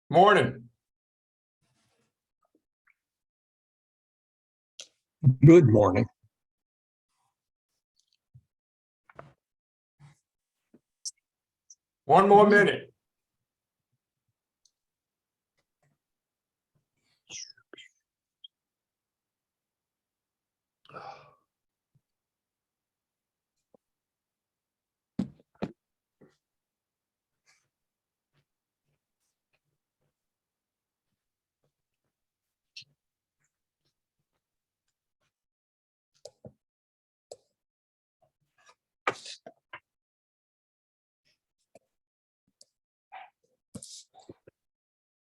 Morning. Good morning. One more minute.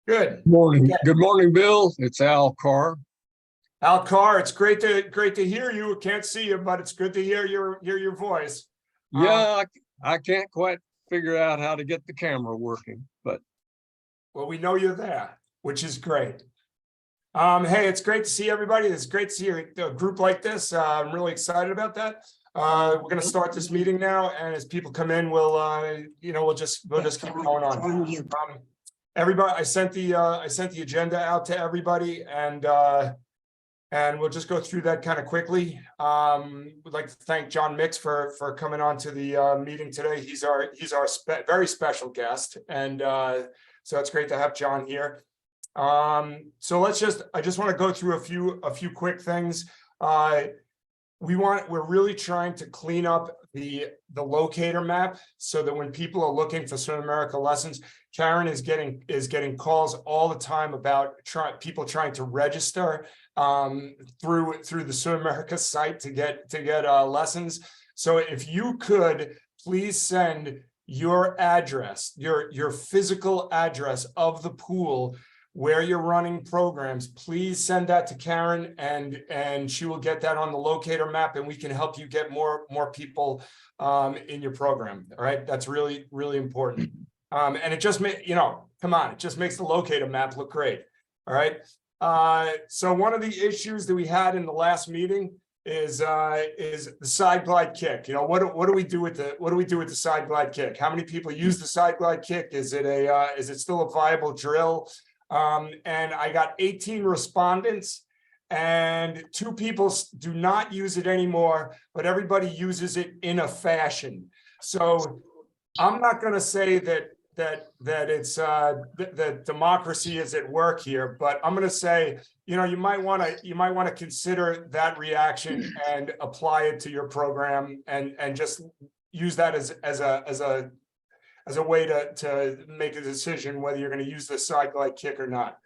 Good Morning. Good morning, Bill. It's Al Carr. Al Carr, it's great to hear you. Can't see you, but it's good to hear your voice. Yeah, I can't quite figure out how to get the camera working, but Well, we know you're there, which is great. Hey, it's great to see everybody. It's great to see a group like this. I'm really excited about that. We're going to start this meeting now, and as people come in, we'll just keep going on. Everybody, I sent the agenda out to everybody, and we'll just go through that kind of quickly. We'd like to thank John Mix for coming on to the meeting today. He's our very special guest, and so it's great to have John here. So I just want to go through a few quick things. We're really trying to clean up the locator map so that when people are looking for Swim America lessons, Karen is getting calls all the time about people trying to register through the Swim America site to get lessons. So if you could please send your address, your physical address of the pool where you're running programs, please send that to Karen, and she will get that on the locator map, and we can help you get more people in your program. All right, that's really, really important. And it just it just makes the locator map look great. All right. So one of the issues that we had in the last meeting is the side glide kick. What do we do with the side glide kick? How many people use the side glide kick? Is it still a viable drill? And I got 18 respondents, and 2 people do not use it anymore, but everybody uses it in a fashion. So I'm not going to say that it's that democracy is at work here, but I'm going to say, you might want to consider that reaction and apply it to your program, and just use that as a way to make a decision whether you're going to use the side glide kick or not.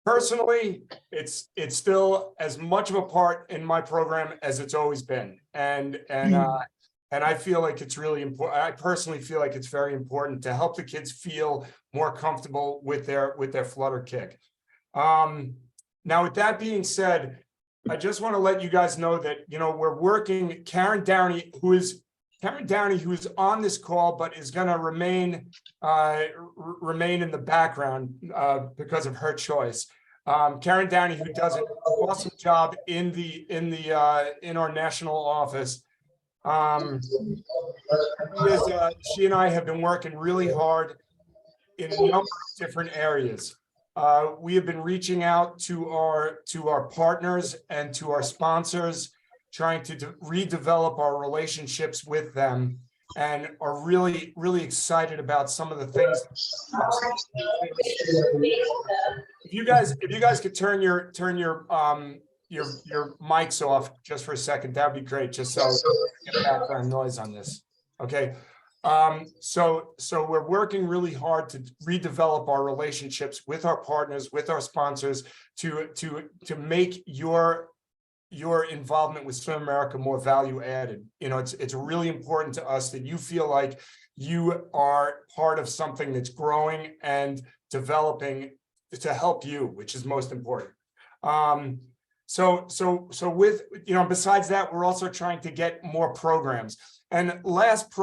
Personally, it's still as much of a part in my program as it's always been, and I feel like it's really important. I personally feel like it's very important to help the kids feel more comfortable with their flutter kick. Now, with that being said, I just want to let you guys know that we're working. Karen Downey, who is on this call, but is going to remain in the background because of her choice. Karen Downey, who does an awesome job in our national office. She and I have been working really hard in a number of different areas. We have been reaching out to our partners and to our sponsors, trying to redevelop our relationships with them, and are really, really excited about some of the things. If you guys could turn your mics off just for a second, that would be great, just so we get background noise on this. Okay. So we're working really hard to redevelop our relationships with our partners, with our sponsors, to make your involvement with Swim America more value added. It's really important to us that you feel like you are part of something that's growing and developing to help you, which is most important. So with, besides that, we're also trying to get more programs. And last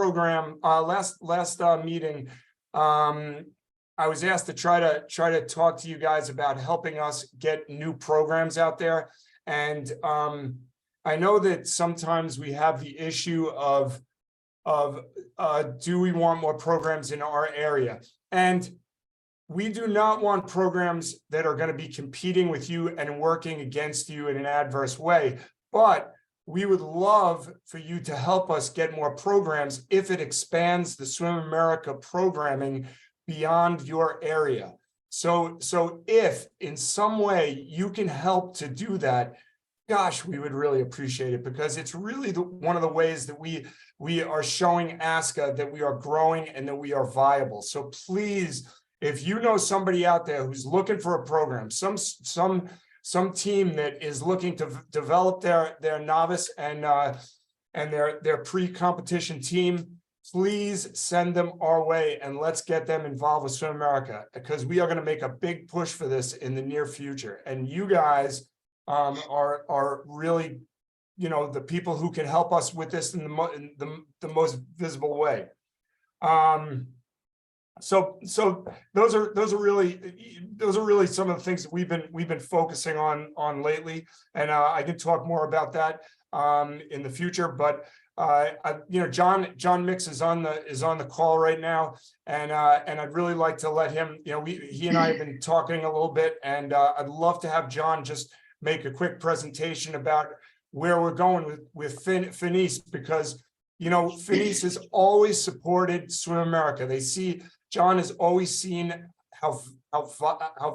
meeting, I was asked to try to talk to you guys about helping us get new programs out there. And I know that sometimes we have the issue of do we want more programs in our area? And we do not want programs that are going to be competing with you and working against you in an adverse way, but we would love for you to help us get more programs if it expands the Swim America programming beyond your area. So if in some way you can help to do that, gosh, we would really appreciate it, because it's really one of the ways that we are showing ASCA that we are growing and that we are viable. So please, if you know somebody out there who's looking for a program, some team that is looking to develop their novice and their pre-competition team, please send them our way and let's get them involved with Swim America, because we are going to make a big push for this in the near future. And you guys are really, the people who can help us with this in the most visible way. So those are really some of the things that we've been focusing on lately, and I can talk more about that in the future. But John Mix is on the call right now, and I'd really like to let him. He and I have been talking a little bit, and I'd love to have John just make a quick presentation about where we're going with Finis, because Finis has always supported Swim America. John has always seen how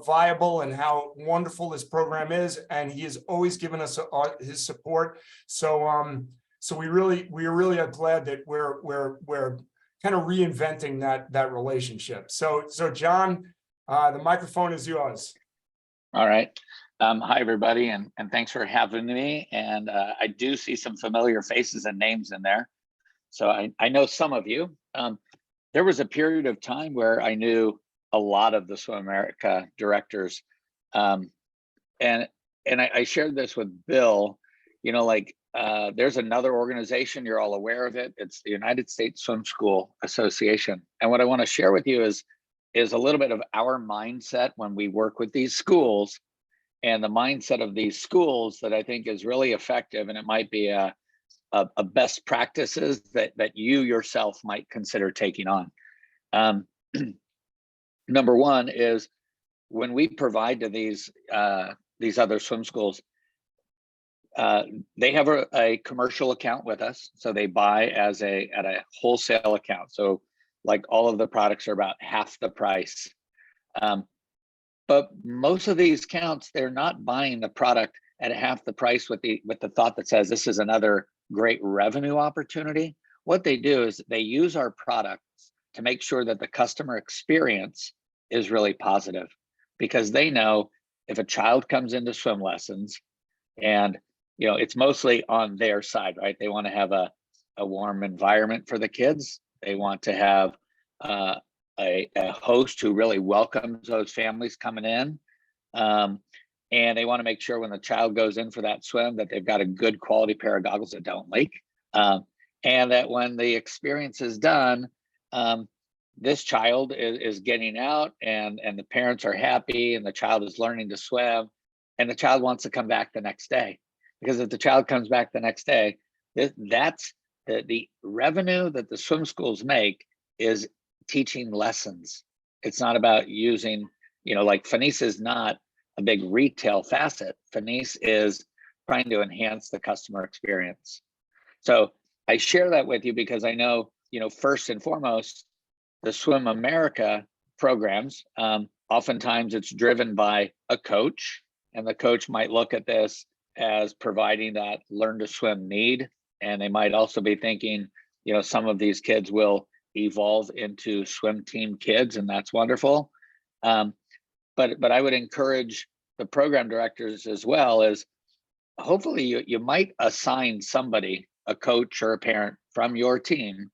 viable and how wonderful this program is, and he has always given us his support. So we really are glad that we're kind of reinventing that relationship. So John, the microphone is yours. All right. Hi, everybody, and thanks for having me. And I do see some familiar faces and names in there. So I know some of you. There was a period of time where I knew a lot of the Swim America directors. And I shared this with Bill, there's another organization, you're all aware of it. It's the United States Swim School Association. And what I want to share with you is a little bit of our mindset when we work with these schools, and the mindset of these schools that I think is really effective, and it might be a best practices that you yourself might consider taking on. Number one is when we provide to these other swim schools, they have a commercial account with us, so they buy at a wholesale account. So like all of the products are about half the price. But most of these accounts, they're not buying the product at half the price with the thought that says this is another great revenue opportunity. What they do is they use our products to make sure that the customer experience is really positive, because they know if a child comes into swim lessons and it's mostly on their side, right? They want to have a warm environment for the kids. They want to have a host who really welcomes those families coming in. And they want to make sure when the child goes in for that swim that they've got a good quality pair of goggles that don't leak. And that when the experience is done, this child is getting out and the parents are happy and the child is learning to swim and the child wants to come back the next day. Because if the child comes back the next day, that's the revenue that the swim schools make is teaching lessons. It's not about using, like Finis is not a big retail facet. Finis is trying to enhance the customer experience. So I share that with you because I know, first and foremost, the Swim America programs, oftentimes it's driven by a coach, and the coach might look at this as providing that learn to swim need. And they might also be thinking, some of these kids will evolve into swim team kids, and that's wonderful. But I would encourage the program directors as well as hopefully you might assign somebody, a coach or a parent from your team,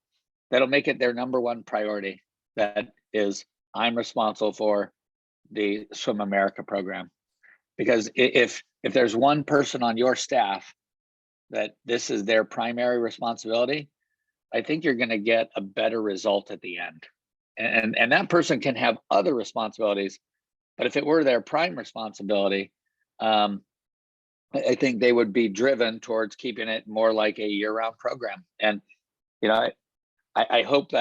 that'll make it their number one priority. That is, I'm responsible for the Swim America program. Because if there's one person on your staff that this is their primary responsibility, I think you're going to get a better result at the end. And that person can have other responsibilities, but if it were their prime responsibility, I think they would be driven towards keeping it more like a year-round program. And I hope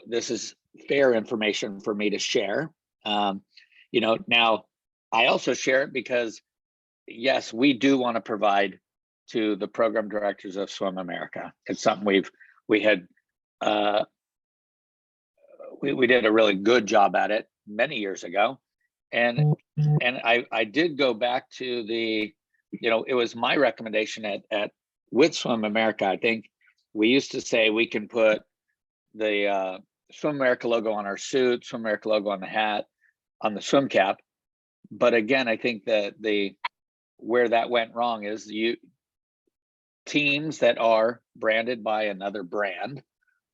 this is fair information for me to share. You know, now I also share it because, yes, we do want to provide to the program directors of Swim America. It's something we did a really good job at it many years ago. And I did go back to the, you know, it was my recommendation at with Swim America. I think we used to say we can put the Swim America logo on our suit, Swim America logo on the hat, on the swim cap. But again, I think that where that went wrong is teams that are branded by another brand,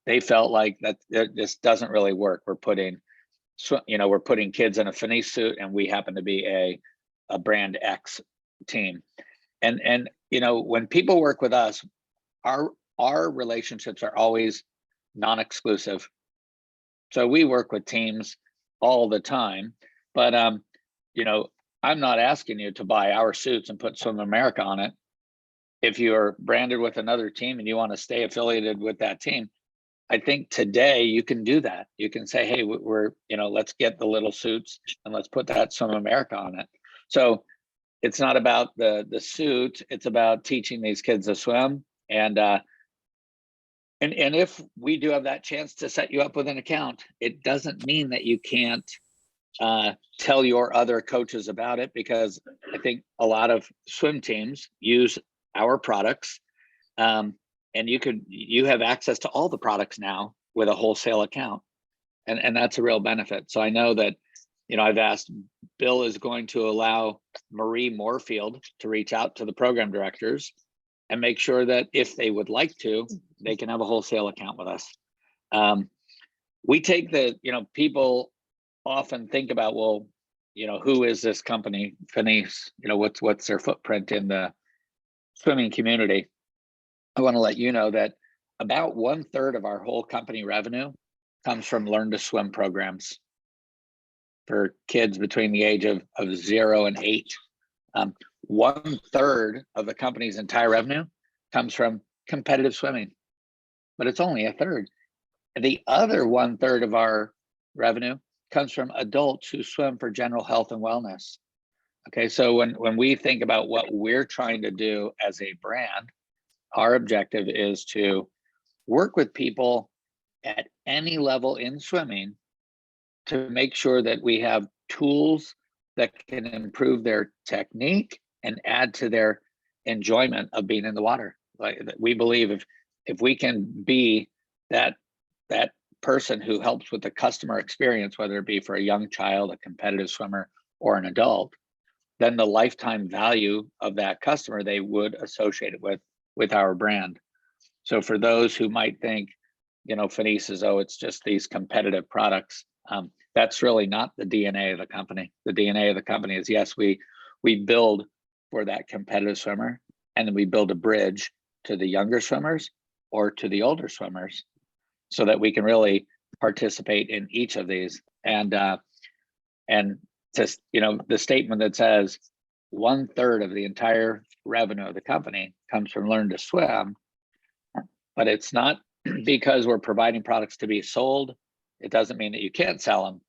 they felt like that this doesn't really work. We're putting kids in a Finis suit, and we happen to be a brand X team. And you know, when people work with us, our relationships are always non-exclusive. So we work with teams all the time, but you know, I'm not asking you to buy our suits and put Swim America on it. If you're branded with another team and you want to stay affiliated with that team, I think today you can do that. You can say, hey, we're, you know, let's get the little suits and let's put that Swim America on it. So it's not about the suit, it's about teaching these kids to swim. And if we do have that chance to set you up with an account, it doesn't mean that you can't tell your other coaches about it, because I think a lot of swim teams use our products. And you have access to all the products now with a wholesale account. And that's a real benefit. So I know that, you know, I've asked, Bill is going to allow Marie Moorfield to reach out to the program directors and make sure that if they would like to, they can have a wholesale account with us. We take you know, people often think about, well, you know, who is this company, Finis? You know, what's their footprint in the swimming community? I want to let you know that about 1/3 of our whole company revenue comes from Learn to Swim programs for kids between the age of 0 and 8. 1/3 of the company's entire revenue comes from competitive swimming, but it's only 1/3. The other 1/3 of our revenue comes from adults who swim for general health and wellness. Okay, so when we think about what we're trying to do as a brand, our objective is to work with people at any level in swimming to make sure that we have tools that can improve their technique and add to their enjoyment of being in the water. Like, we believe if we can be that person who helps with the customer experience, whether it be for a young child, a competitive swimmer, or an adult, then the lifetime value of that customer they would associate it with our brand. So for those who might think, you know, Finis is, oh, it's just these competitive products, that's really not the DNA of the company. The DNA of the company is, yes, we build for that competitive swimmer, and then we build a bridge to the younger swimmers or to the older swimmers, so that we can really participate in each of these. And just, you know, the statement that says 1/3 of the entire revenue of the company comes from Learn to Swim, but it's not because we're providing products to be sold. It doesn't mean that you can't sell them,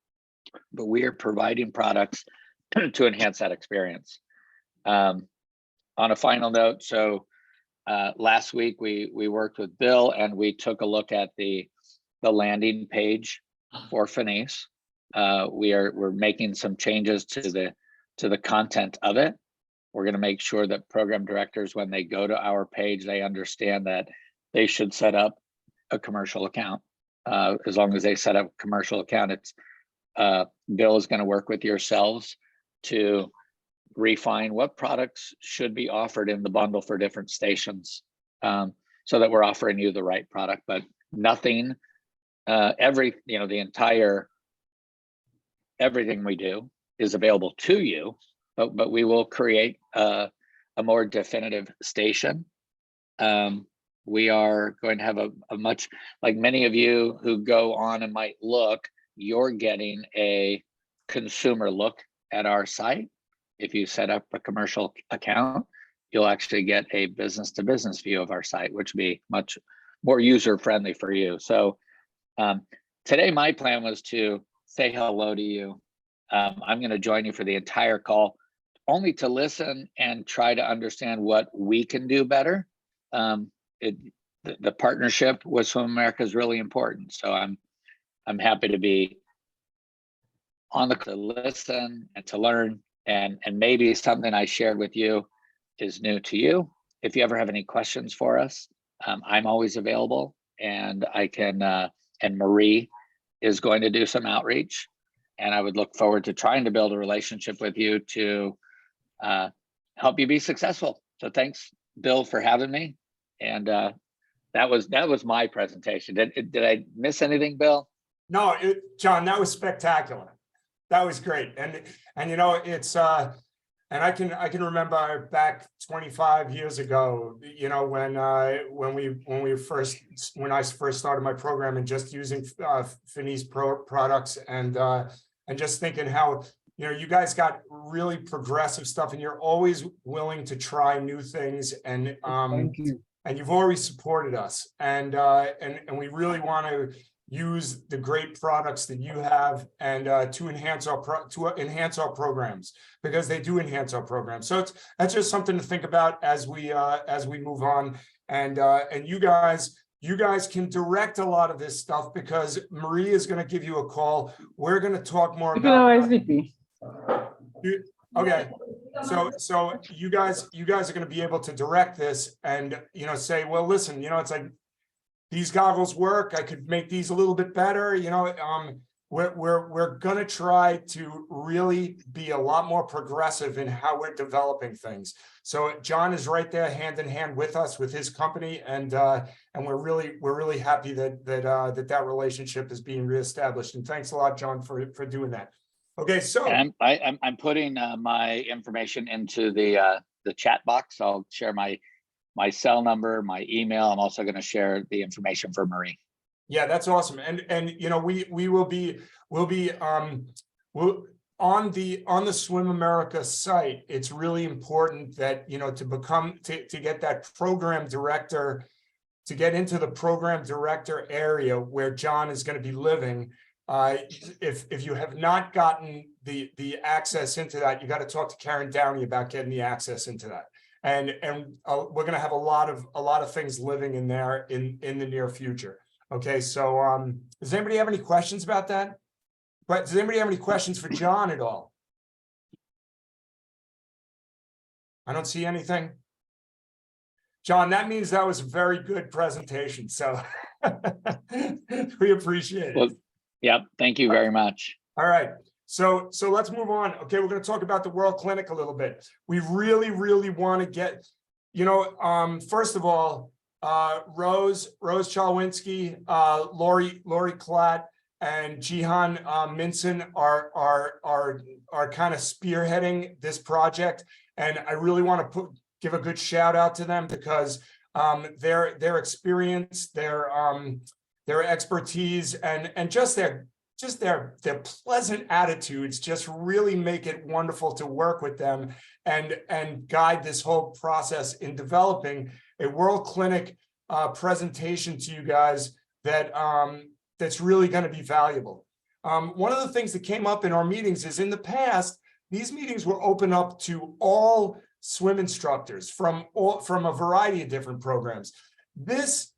but we are providing products to enhance that experience. On a final note, so last week we worked with Bill and we took a look at the landing page for Finis. We're making some changes to the content of it. We're going to make sure that program directors, when they go to our page, they understand that they should set up a commercial account. As long as they set up a commercial account, it's Bill is going to work with yourselves to refine what products should be offered in the bundle for different stations, so that we're offering you the right product. But nothing, everything we do is available to you, but we will create a more definitive station. We are going to have a much, like many of you who go on and might look, you're getting a consumer look at our site. If you set up a commercial account, you'll actually get a business to business view of our site, which will be much more user friendly for you. So today my plan was to say hello to you, I'm going to join you for the entire call, only to listen and try to understand what we can do better. The partnership with Swim America is really important. So I'm happy to be on to listen and to learn, and maybe something I shared with you is new to you. If you ever have any questions for us, I'm always available, and I can, and Marie is going to do some outreach, and I would look forward to trying to build a relationship with you to help you be successful. So thanks, Bill, for having me. And that was my presentation. Did I miss anything, Bill? No, John, that was spectacular. That was great. And you know, it's and I can remember back 25 years ago, you know, when I first started my program and just using Finis products, and just thinking how, you know, you guys got really progressive stuff, and you're always willing to try new things, and Thank you. and you've always supported us, and we really want to use the great products that you have, and to enhance our programs, because they do enhance our programs. So that's just something to think about as we move on, and you guys can direct a lot of this stuff, because Marie is going to give you a call. We're going to talk more about okay. So you guys are going to be able to direct this, and, you know, say, well, listen, you know, it's like, these goggles work, I could make these a little bit better, you know. We're going to try to really be a lot more progressive in how we're developing things. So John is right there, hand in hand with us, with his company, and we're really happy that relationship is being reestablished. And thanks a lot, John, for doing that. Okay, so And I'm putting my information into the chat box. I'll share my cell number, my email. I'm also going to share the information for Marie. Yeah, that's awesome. And you know, we'll be on the Swim America site. It's really important that, you know, to get that program director, to get into the program director area where John is going to be living. If you have not gotten the access into that, you got to talk to Karen Downey about getting the access into that. And we're going to have a lot of things living in there in the near future. Okay, so does anybody have any questions about that? But does anybody have any questions for John at all? I don't see anything. John, that means that was a very good presentation. So we appreciate it. Well, yep. Thank you very much. All right. So let's move on. Okay, we're going to talk about the World Clinic a little bit. We really want to get, you know, first of all, Rose Chalwinski, Lori Klatt, and Jihan Minson are kind of spearheading this project, and I really want to give a good shout out to them, because their experience, their expertise, and just their pleasant attitudes just really make it wonderful to work with them and guide this whole process in developing a World Clinic presentation to you guys that's really going to be valuable. One of the things that came up in our meetings is, in the past, these meetings were open up to all swim instructors from a variety of different programs. This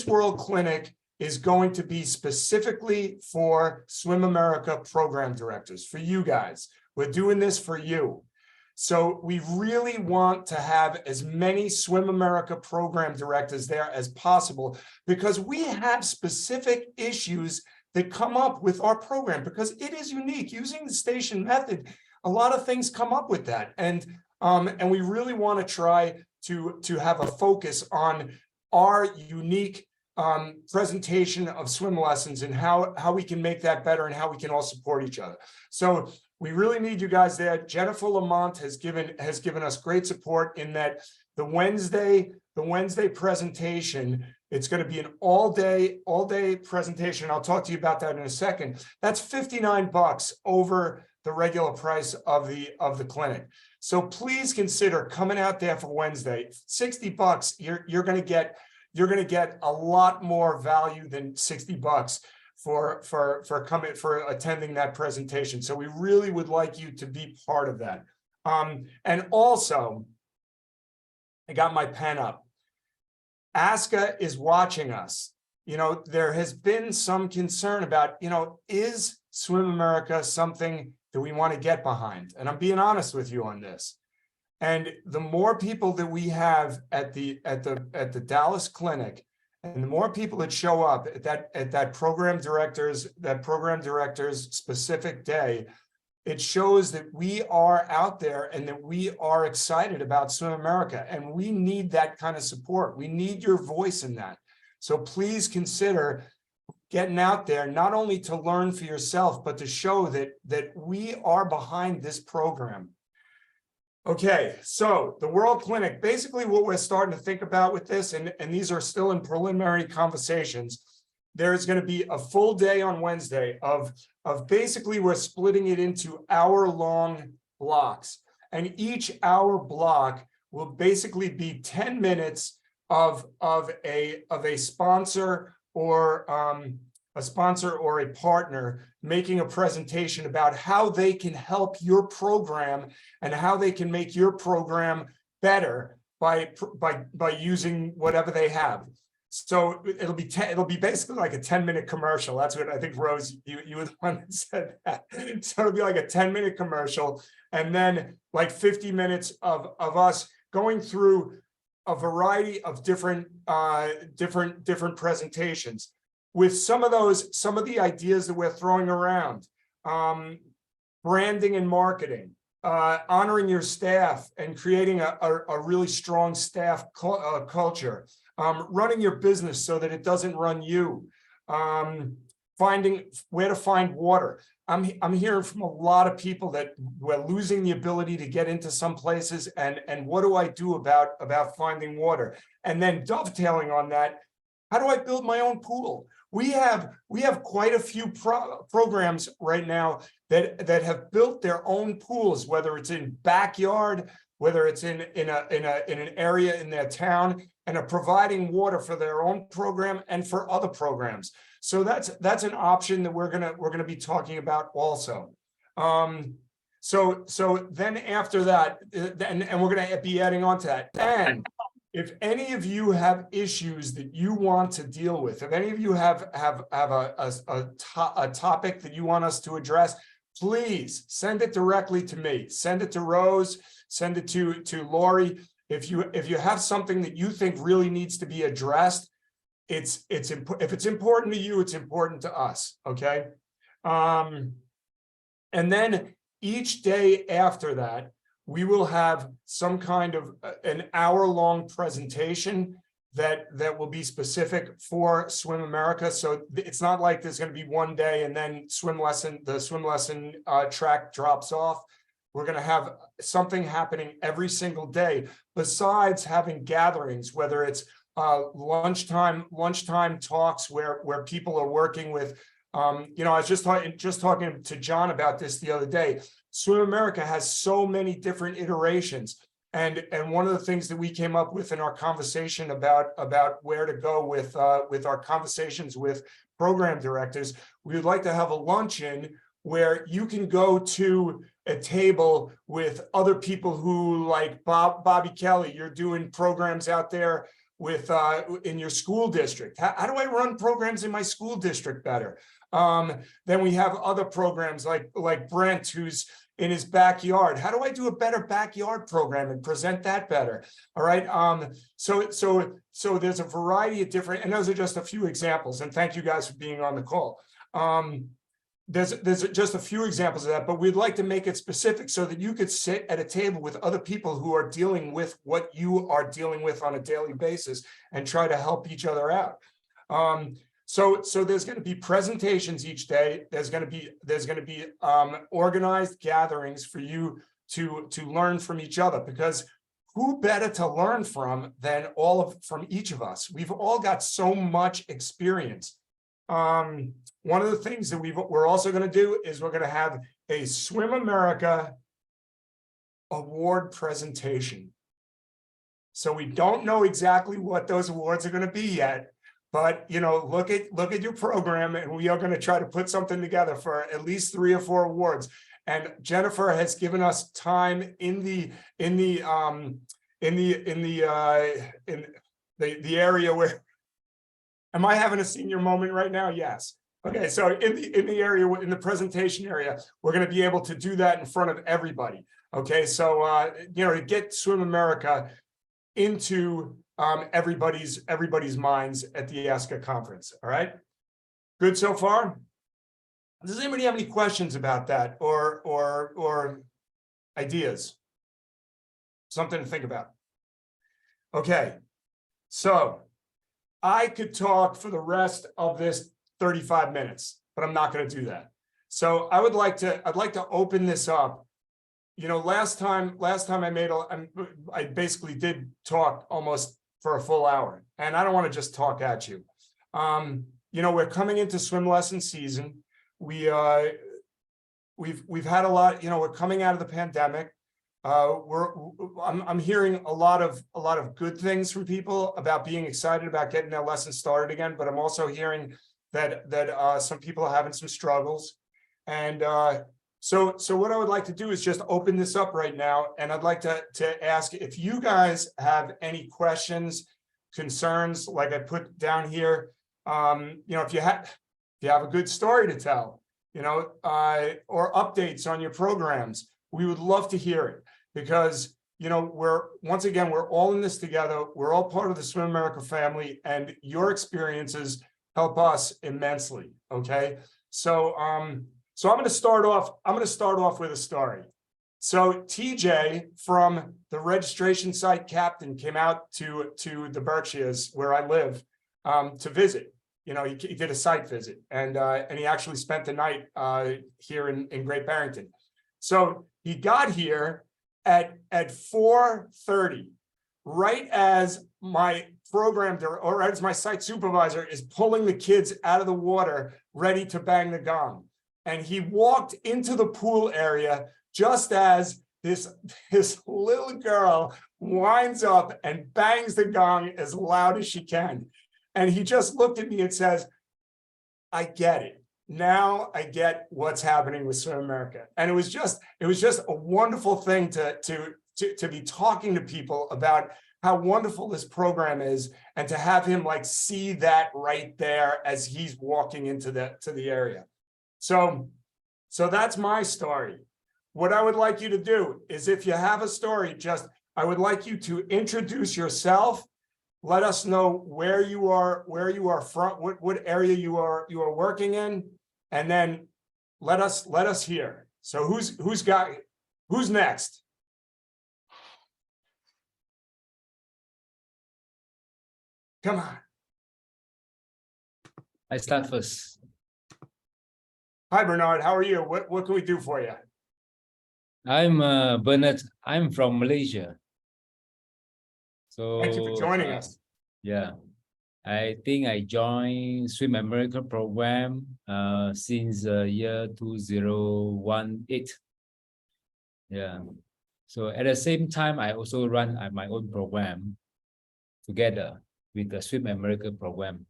World Clinic is going to be specifically for Swim America program directors, for you guys. We're doing this for you. So we really want to have as many Swim America program directors there as possible, because we have specific issues that come up with our program, because it is unique. Using the station method, a lot of things come up with that. And we really want to try to have a focus on our unique presentation of swim lessons, and how we can make that better, and how we can all support each other. So we really need you guys there. Jennifer Lamont has given us great support in that the Wednesday presentation, it's going to be an all day presentation. I'll talk to you about that in a second. That's $59 over the regular price of the clinic. So please consider coming out there for Wednesday. $60, you're going to get a lot more value than $60. for coming, for attending that presentation. So we really would like you to be part of that. And also, I got my pen up. ASCA is watching us. You know, there has been some concern about, you know, is Swim America something that we want to get behind? And I'm being honest with you on this. And the more people that we have at the Dallas clinic, and the more people that show up at that program director's specific day, it shows that we are out there and that we are excited about Swim America, and we need that kind of support. We need your voice in that. So please consider getting out there, not only to learn for yourself, but to show that we are behind this program. Okay, so the World Clinic, basically what we're starting to think about with this, and these are still in preliminary conversations, there's going to be a full day on Wednesday of basically we're splitting it into hour-long blocks. And each hour block will basically be 10 minutes of a sponsor or a partner making a presentation about how they can help your program and how they can make your program better by using whatever they have. So it'll be basically like a 10-minute commercial. That's what I think, Rose, you were the one that said that. So it'll be like a 10-minute commercial, and then like 50 minutes of us going through a variety of different presentations. With some of the ideas that we're throwing around, branding and marketing, honoring your staff and creating a really strong staff culture, running your business so that it doesn't run you, finding where to find water. I'm hearing from a lot of people that we're losing the ability to get into some places, and what do I do about finding water? And then dovetailing on that, how do I build my own pool? We have quite a few programs right now that have built their own pools, whether it's in backyard, whether it's in an area in their town, and are providing water for their own program and for other programs. So that's an option that we're gonna be talking about also. So then after that, and we're gonna be adding on to that. And if any of you have issues that you want to deal with, if any of you have a topic that you want us to address, please send it directly to me. Send it to Rose. Send it to Lori. If you have something that you think really needs to be addressed, if it's important to you, it's important to us. Okay. And then each day after that, we will have some kind of an hour-long presentation that will be specific for Swim America. So it's not like there's going to be one day and then the swim lesson track drops off. We're going to have something happening every single day, besides having gatherings, whether it's lunchtime talks where people are working with. I was just talking to John about this the other day. Swim America has so many different iterations, and one of the things that we came up with in our conversation about where to go with our conversations with program directors, we would like to have a luncheon where you can go to a table with other people who, like Bobby Kelly, you're doing programs out there with in your school district. How do I run programs in my school district better? Then we have other programs like Brent, who's in his backyard. How do I do a better backyard program and present that better? All right. So there's a variety of different, and those are just a few examples. And thank you guys for being on the call. There's just a few examples of that, but we'd like to make it specific so that you could sit at a table with other people who are dealing with what you are dealing with on a daily basis and try to help each other out. So there's going to be presentations each day. There's going to be organized gatherings for you to learn from each other, because who better to learn from than from each of us? We've all got so much experience. One of the things that we're also going to do is we're going to have a Swim America award presentation. So we don't know exactly what those awards are going to be yet, But, you know, look at your program, and we are going to try to put something together for at least 3 or 4 awards. And Jennifer has given us time in the area where, am I having a senior moment right now? Yes. Okay, so in the area, in the presentation area, we're going to be able to do that in front of everybody. Okay, so you know, to get Swim America into everybody's minds at the ASCA conference. All right, good so far. Does anybody have any questions about that or ideas? Something to think about. Okay, so I could talk for the rest of this 35 minutes, but I'm not going to do that. So I'd like to open this up. You know, last time I basically did talk almost for a full hour, and I don't want to just talk at you. You know, we're coming into swim lesson season. We've had a lot, you know, we're coming out of the pandemic. I'm hearing a lot of good things from people about being excited about getting their lessons started again, but I'm also hearing that some people are having some struggles. And so what I would like to do is just open this up right now, and I'd like to ask if you guys have any questions, concerns, like I put down here. You know, if you have a good story to tell, you know, or updates on your programs, we would love to hear it, because, you know, we're all in this together. We're all part of the Swim America family, and your experiences help us immensely. Okay, so so I'm going to start off with a story. So TJ from the registration site Captain came out to the Berkshires, where I live, to visit. You know, he did a site visit, and he actually spent the night here in Great Barrington. So he got here at 4:30, right as my program or as my site supervisor is pulling the kids out of the water, ready to bang the gong. And he walked into the pool area just as this little girl winds up and bangs the gong as loud as she can. And he just looked at me and says, I get it. Now I get what's happening with Swim America. And it was just a wonderful thing to be talking to people about how wonderful this program is, and to have him like see that right there as he's walking into the area. So that's my story. What I would like you to do is, if you have a story, I would like you to introduce yourself. Let us know where you are from, what area you are working in, and then let us hear. So who's next? Come on. I start first. Hi, Bernard. How are you? What can we do for you? I'm Bernard. I'm from Malaysia. So Thank you for joining us. Yeah, I think I joined Swim America program since year 2018. Yeah. So at the same time, I also run my own program together with the Swim America program.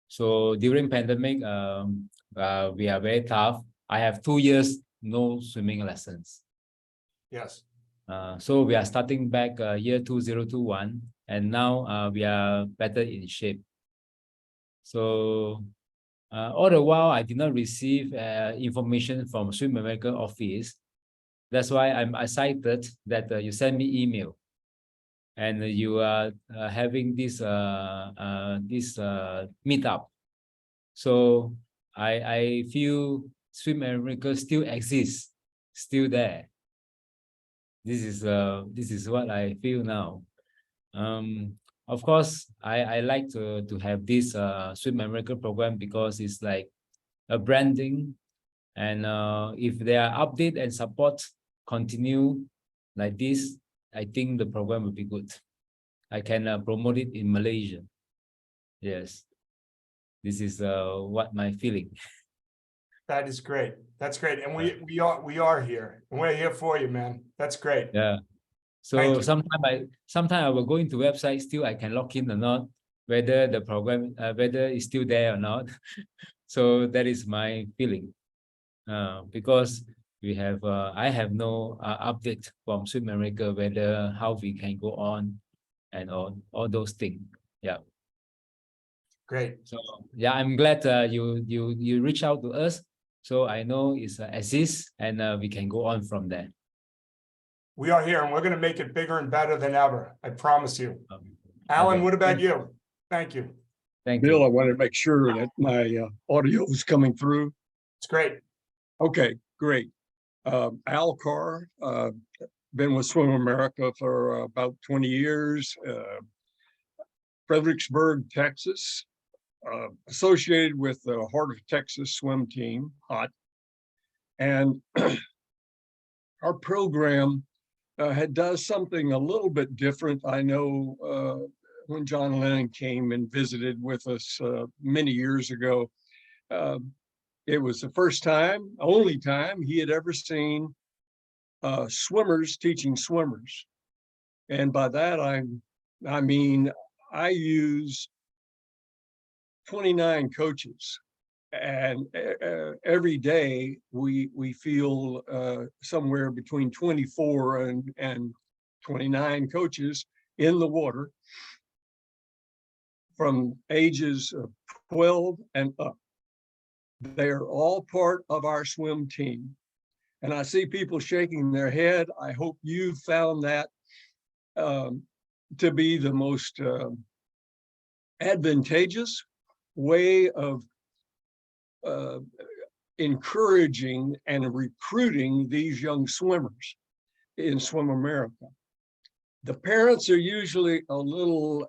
So during pandemic, we are very tough. I have 2 years no swimming lessons. Yes. So we are starting back year 2021, and now we are better in shape. So all the while, I did not receive information from Swim America office. That's why I'm excited that you send me email, and you are having this meetup. So I feel Swim America still exists, still there. This is what I feel now. Of course, I like to have this Swim America program, because it's like a branding, and if there are update and support continue like this, I think the program will be good. I can promote it in Malaysia. Yes, this is what my feeling. That is great. That's great. And we are here, and we're here for you, man. That's great. Yeah. So sometimes I will go into website, still I can log in or not. whether the program, whether it's still there or not. So that is my feeling. Because we have, I have no update from Swim America whether how we can go on and all those things. Yeah. Great. So yeah, I'm glad you reach out to us. So I know it's exists and we can go on from there. We are here and we're gonna make it bigger and better than ever. I promise you. Alan, Okay. what about you? Thank you. Thank Bill, I you. wanted to make sure that my audio was coming through. It's great. Okay, great. Al Carr, been with Swim America for about 20 years. Fredericksburg, Texas, associated with the Heart of Texas swim team, HOT. And our program does something a little bit different. I know when John Lennon came and visited with us many years ago, it was the first time, only time he had ever seen swimmers teaching swimmers. And by that, I mean, I use 29 coaches, and every day we feel somewhere between 24 and 29 coaches in the water from ages of 12 and up. They are all part of our swim team. And I see people shaking their head. I hope you found that to be the most advantageous way of encouraging and recruiting these young swimmers in Swim America. The parents are usually a little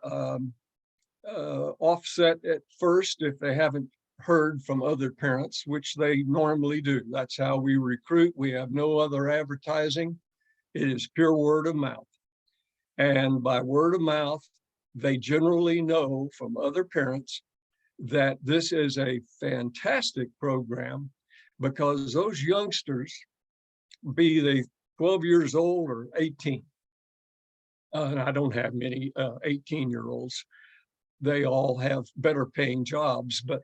offset at first if they haven't heard from other parents, which they normally do. That's how we recruit. We have no other advertising. It is pure word of mouth. And by word of mouth, they generally know from other parents that this is a fantastic program because those youngsters, be they 12 years old or 18, and I don't have many 18-year-olds, they all have better paying jobs, but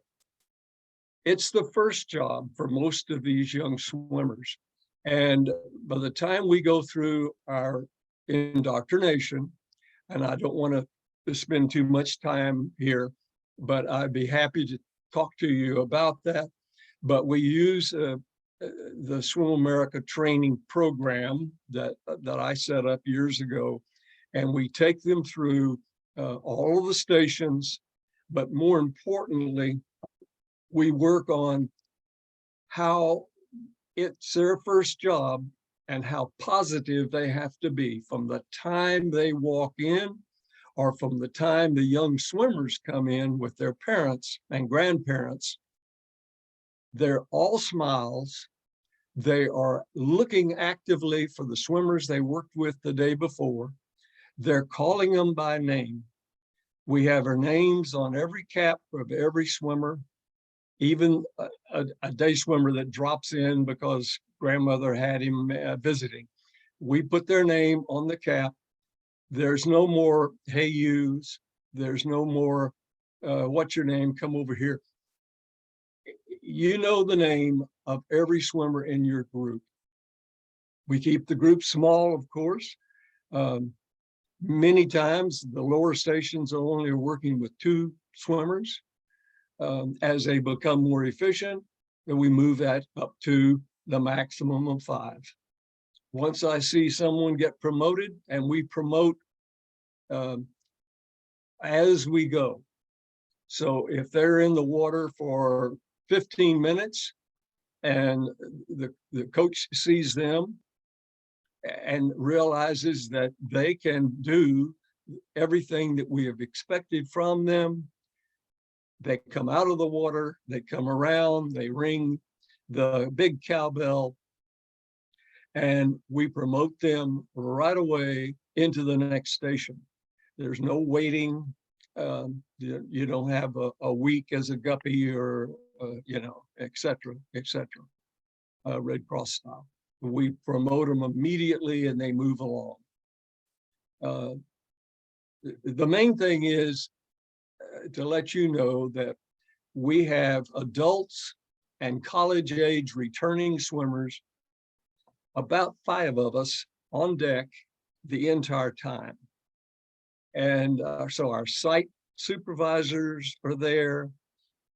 it's the first job for most of these young swimmers. And by the time we go through our indoctrination, and I don't want to spend too much time here, but I'd be happy to talk to you about that. But we use the Swim America training program that I set up years ago, and we take them through all of the stations, but more importantly, we work on how it's their first job and how positive they have to be from the time they walk in or from the time the young swimmers come in with their parents and grandparents. They're all smiles. They are looking actively for the swimmers they worked with the day before. They're calling them by name. We have our names on every cap of every swimmer, even a day swimmer that drops in because grandmother had him visiting. We put their name on the cap. There's no more, hey, yous. There's no more, what's your name? Come over here. You know the name of every swimmer in your group. We keep the group small, of course. Many times the lower stations are only working with 2 swimmers. As they become more efficient, and we move that up to the maximum of 5. Once I see someone get promoted, and we promote as we go. So if they're in the water for 15 minutes and the coach sees them and realizes that they can do everything that we have expected from them, they come out of the water, they come around, they ring the big cowbell, and we promote them right away into the next station. There's no waiting. You don't have a week as a guppy or, et cetera, Red Cross style. We promote them immediately and they move along. The main thing is to let you know that we have adults and college age returning swimmers, about 5 of us on deck the entire time. And so our site supervisors are there,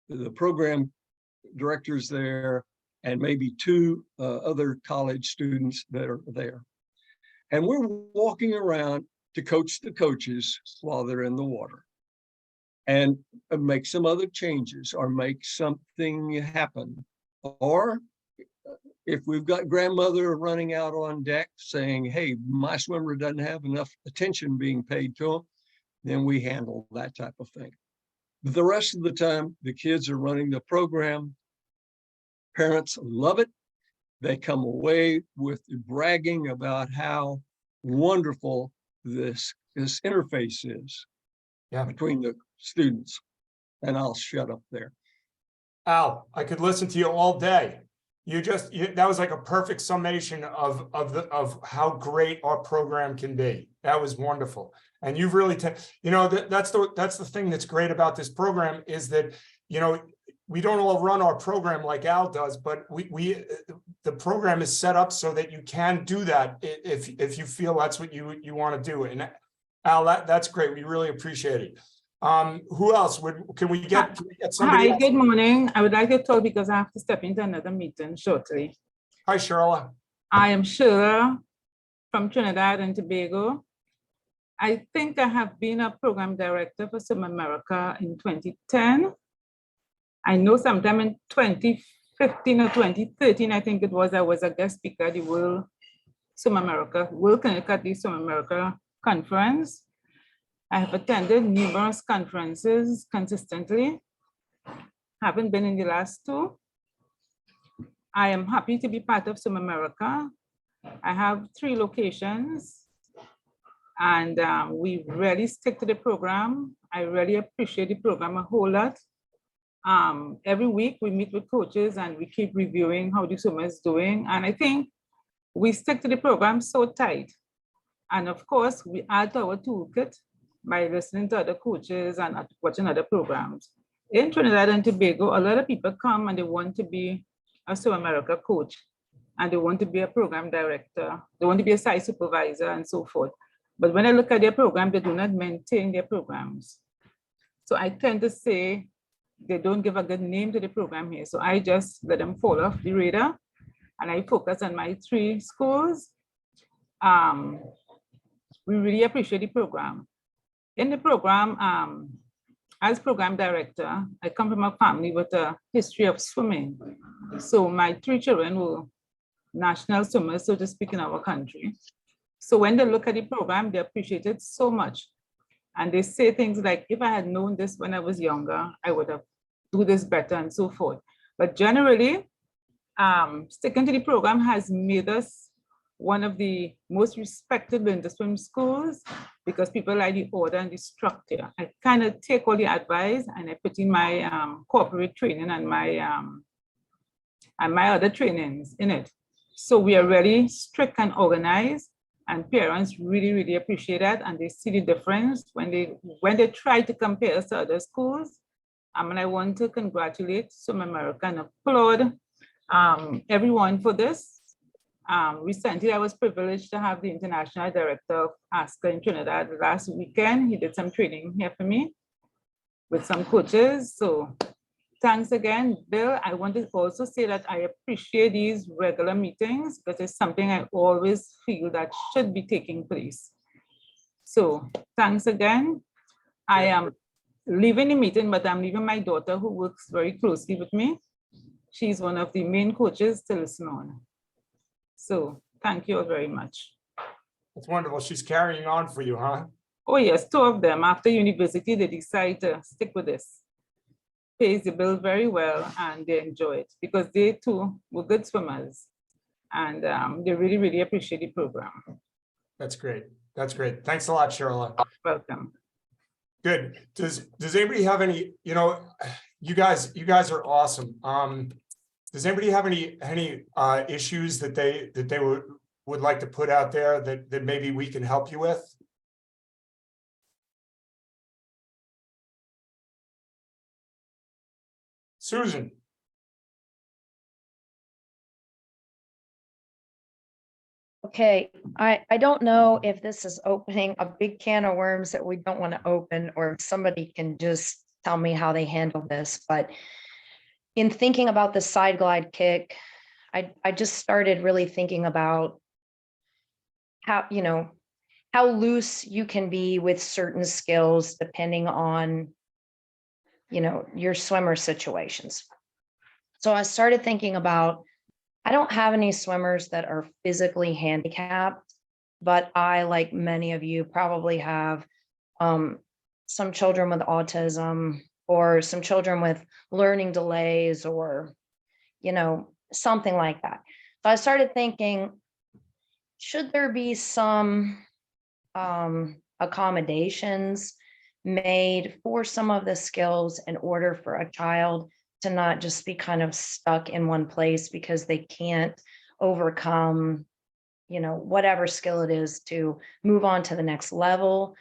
the program directors there, and maybe 2 other college students that are there. And we're walking around to coach the coaches while they're in the water and make some other changes or make something happen. Or if we've got grandmother running out on deck saying, hey, my swimmer doesn't have enough attention being paid to them, then we handle that type of thing. But the rest of the time, the kids are running the program. Parents love it. They come away with bragging about how wonderful this interface is between the students. And I'll shut up there. Al, I could listen to you all day. That was like a perfect summation of how great our program can be. That was wonderful. And you've really, that's the thing that's great about this program is that, we don't all run our program like Al does, but the program is set up so that you can do that if you feel that's what you want to do. And Al, that's great. We really appreciate it. Who else can we get somebody? Hi, else? good morning. I would like to talk because I have to step into another meeting shortly. Hi, Charlotte. I am Shirla from Trinidad and Tobago. I think I have been a program director for Swim America in 2010. I know sometime in 2015 or 2013, I think it was, I was a guest speaker at the World Connecticut Swim America Conference. I have attended numerous conferences consistently. Haven't been in the last 2. I am happy to be part of Swim America. I have 3 locations and we really stick to the program. I really appreciate the program a whole lot. Every week we meet with coaches and we keep reviewing how the swimmer is doing. And I think we stick to the program so tight. And of course, we add to our toolkit by listening to other coaches and watching other programs. In Trinidad and Tobago, a lot of people come and they want to be a Swim America coach and they want to be a program director. They want to be a site supervisor and so forth. But when I look at their program, they do not maintain their programs. So I tend to say they don't give a good name to the program here. So I just let them fall off the radar and I focus on my 3 schools. We really appreciate the program. In the program, as program director, I come from a family with a history of swimming. So my 3 children were national swimmers, so to speak, in our country. So when they look at the program, they appreciate it so much. And they say things like, if I had known this when I was younger, I would have do this better and so forth. But generally, sticking to the program has made us one of the most respected learn to swim schools because people like the order and the structure. I kind of take all the advice and I put in my corporate training and my other trainings in it. So we are really strict and organized, and parents really, really appreciate that, and they see the difference when they try to compare us to other schools. And I want to congratulate Swim America and applaud everyone for this. Recently, I was privileged to have the international director of ASCA in Trinidad last weekend. He did some training here for me with some coaches. So thanks again, Bill. I want to also say that I appreciate these regular meetings because it's something I always feel that should be taking place. So thanks again. I am leaving the meeting, but I'm leaving my daughter who works very closely with me. She's one of the main coaches to listen on. So thank you all very much. That's wonderful. She's carrying on for you, huh? Oh yes, 2 of them after university, they decide to stick with this. Pays the bill very well and they enjoy it because they too were good swimmers and they really, really appreciate the program. That's great. That's great. Thanks a lot, Shirla. Welcome. Good. Does anybody have any, you guys are awesome. Does anybody have any issues that they would like to put out there that maybe we can help you with? Susan, Okay, I don't know if this is opening a big can of worms that we don't want to open, or if somebody can just tell me how they handle this, but in thinking about the side glide kick, I just started really thinking about how, how loose you can be with certain skills depending on, your swimmer situations. So I started thinking about, I don't have any swimmers that are physically handicapped, but I, like many of you, probably have some children with autism or some children with learning delays or, something like that. So I started thinking, should there be some accommodations made for some of the skills in order for a child to not just be kind of stuck in one place because they can't overcome, whatever skill it is to move on to the next level?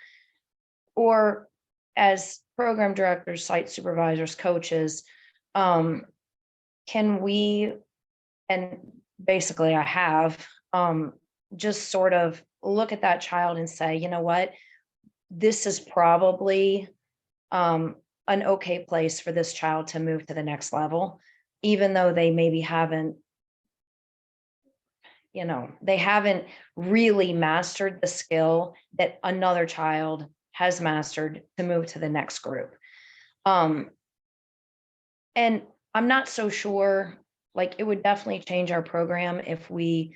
Or as program directors, site supervisors, coaches, can we, and basically I have, just sort of look at that child and say, you know what, this is probably an okay place for this child to move to the next level, even though they maybe haven't, they haven't really mastered the skill that another child has mastered to move to the next group. And I'm not so sure, like, it would definitely change our program if we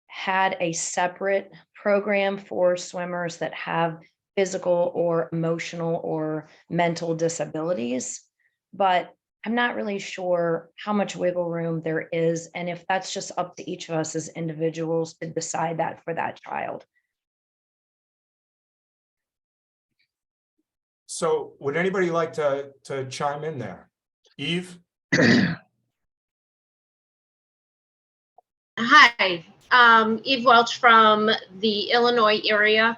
had a separate program for swimmers that have physical or emotional or mental disabilities, but I'm not really sure how much wiggle room there is, and if that's just up to each of us as individuals to decide that for that child. so would anybody like to chime in there? Eve? Hi, Eve Welch from the Illinois area.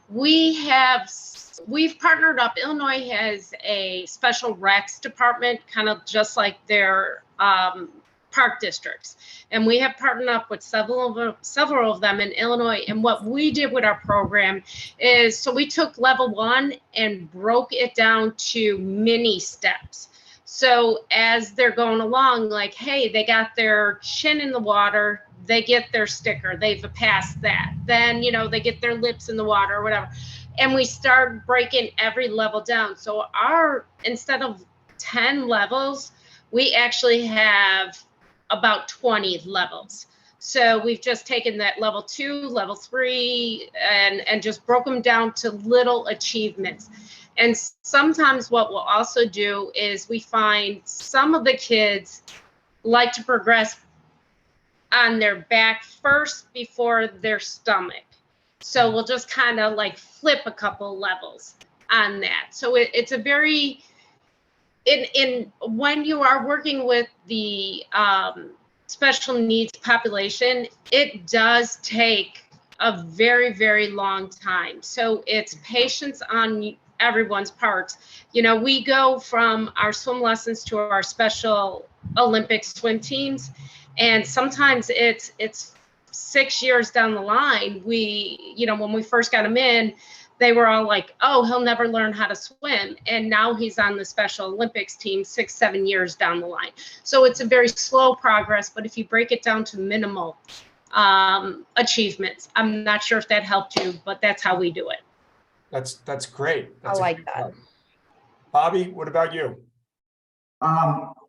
We've partnered up. Illinois has a special recs department, kind of just like their park districts, and we have partnered up with several of them in Illinois. And what we did with our program is, so we took level 1 and broke it down to mini steps. So as they're going along, like, hey, they got their chin in the water, they get their sticker, they've passed that. Then, they get their lips in the water or whatever. And we start breaking every level down. So instead of 10 levels, we actually have about 20 levels. So we've just taken that level 2, level 3, and just broke them down to little achievements. And sometimes what we'll also do is we find some of the kids like to progress on their back first before their stomach. So we'll just kind of like flip a couple levels on that. So it's a very, when you are working with the special needs population, it does take a very, very long time. So it's patience on everyone's part. We go from our swim lessons to our Special Olympics swim teams, and sometimes it's 6 years down the line. When we first got him in, they were all like, oh, he'll never learn how to swim. And now he's on the Special Olympics team 6-7 years down the line. So it's a very slow progress, but if you break it down to minimal achievements, I'm not sure if that helped you, but that's how we do it. That's great. I like that. Bobby, what about you?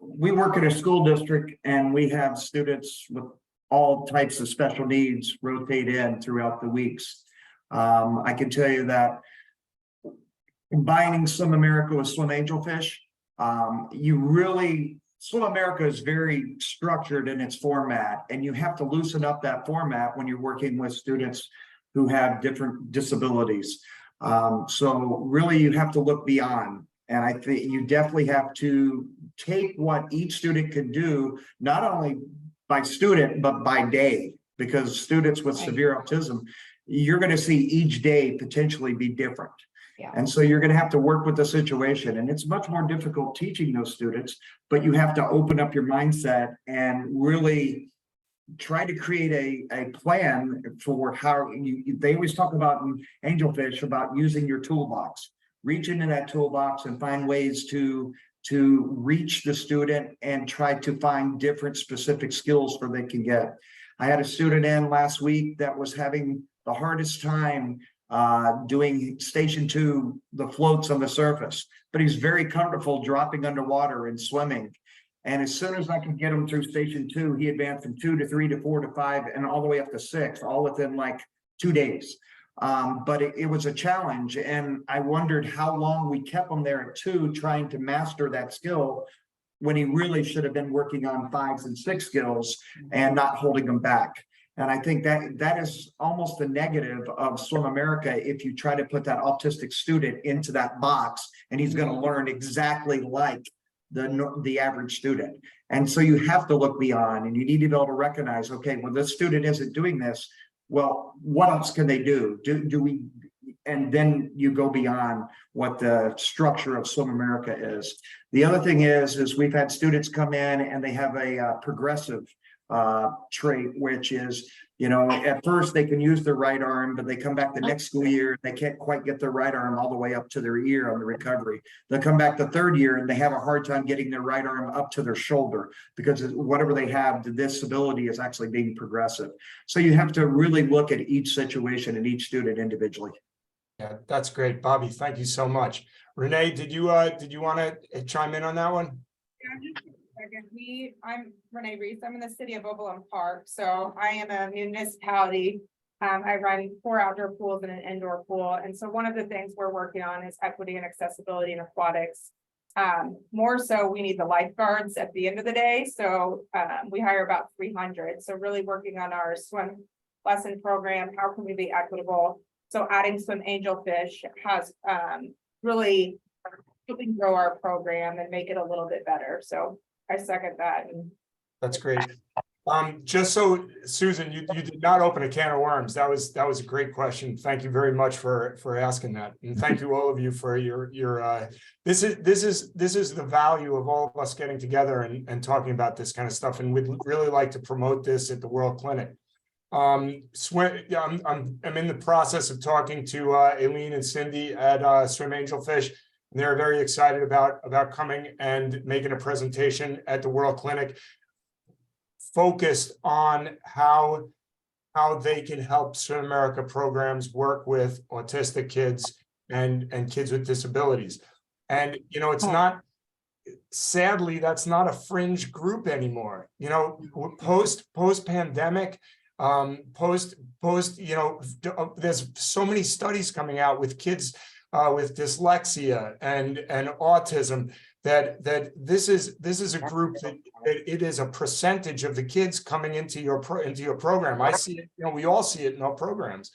We work in a school district and we have students with all types of special needs rotate in throughout the weeks. I can tell you that combining Swim America with Swim Angelfish, Swim America is very structured in its format, and you have to loosen up that format when you're working with students who have different disabilities. So really you have to look beyond. And I think you definitely have to take what each student can do, not only by student, but by day, because students with severe autism, you're going to see each day potentially be different. Yeah. And so you're gonna have to work with the situation, and it's much more difficult teaching those students, but you have to open up your mindset and really try to create a plan for how they always talk about in Angelfish about using your toolbox. Reach into that toolbox and find ways to reach the student and try to find different specific skills for they can get. I had a student in last week that was having the hardest time doing station 2, the floats on the surface, but he's very comfortable dropping underwater and swimming. And as soon as I could get him through station 2, he advanced from 2 to 3 to 4 to 5 and all the way up to 6, all within like 2 days. But it was a challenge, and I wondered how long we kept him there at 2 trying to master that skill when he really should have been working on 5s and 6 skills and not holding them back. And I think that is almost the negative of Swim America if you try to put that autistic student into that box and he's going to learn exactly like the average student. And so you have to look beyond, and you need to be able to recognize, okay, well, this student isn't doing this. Well, what else can they do? And then you go beyond what the structure of Swim America is. The other thing is we've had students come in and they have a progressive trait, which is, at first they can use their right arm, but they come back the next school year, they can't quite get their right arm all the way up to their ear on the recovery. They'll come back the third year and they have a hard time getting their right arm up to their shoulder because whatever they have, the disability is actually being progressive. So you have to really look at each situation and each student individually. Yeah, that's great. Bobby, thank you so much. Renee, did you want to chime in on that one? I'm Renee Reese. I'm in the city of Overland Park. So I am a municipality. I run 4 outdoor pools and an indoor pool. And so one of the things we're working on is equity and accessibility in aquatics. More so we need the lifeguards at the end of the day. So we hire about 300. So really working on our swim lesson program. How can we be equitable? So adding Swim Angelfish has really helping grow our program and make it a little bit better. So I second that. That's great. Just so, Susan, you did not open a can of worms. That was a great question. Thank you very much for asking that, and thank you all of you for your this is the value of all of us getting together and talking about this kind of stuff, and we'd really like to promote this at the World Clinic. I'm in the process of talking to Aileen and Cindy at Swim Angelfish. They're very excited about coming and making a presentation at the World Clinic focused on how they can help Swim America programs work with autistic kids and kids with disabilities. And, it's not, sadly, that's not a fringe group anymore. Post pandemic, there's so many studies coming out with kids with dyslexia and autism that this is a group that it is a percentage of the kids coming into your program. I see it, we all see it in our programs.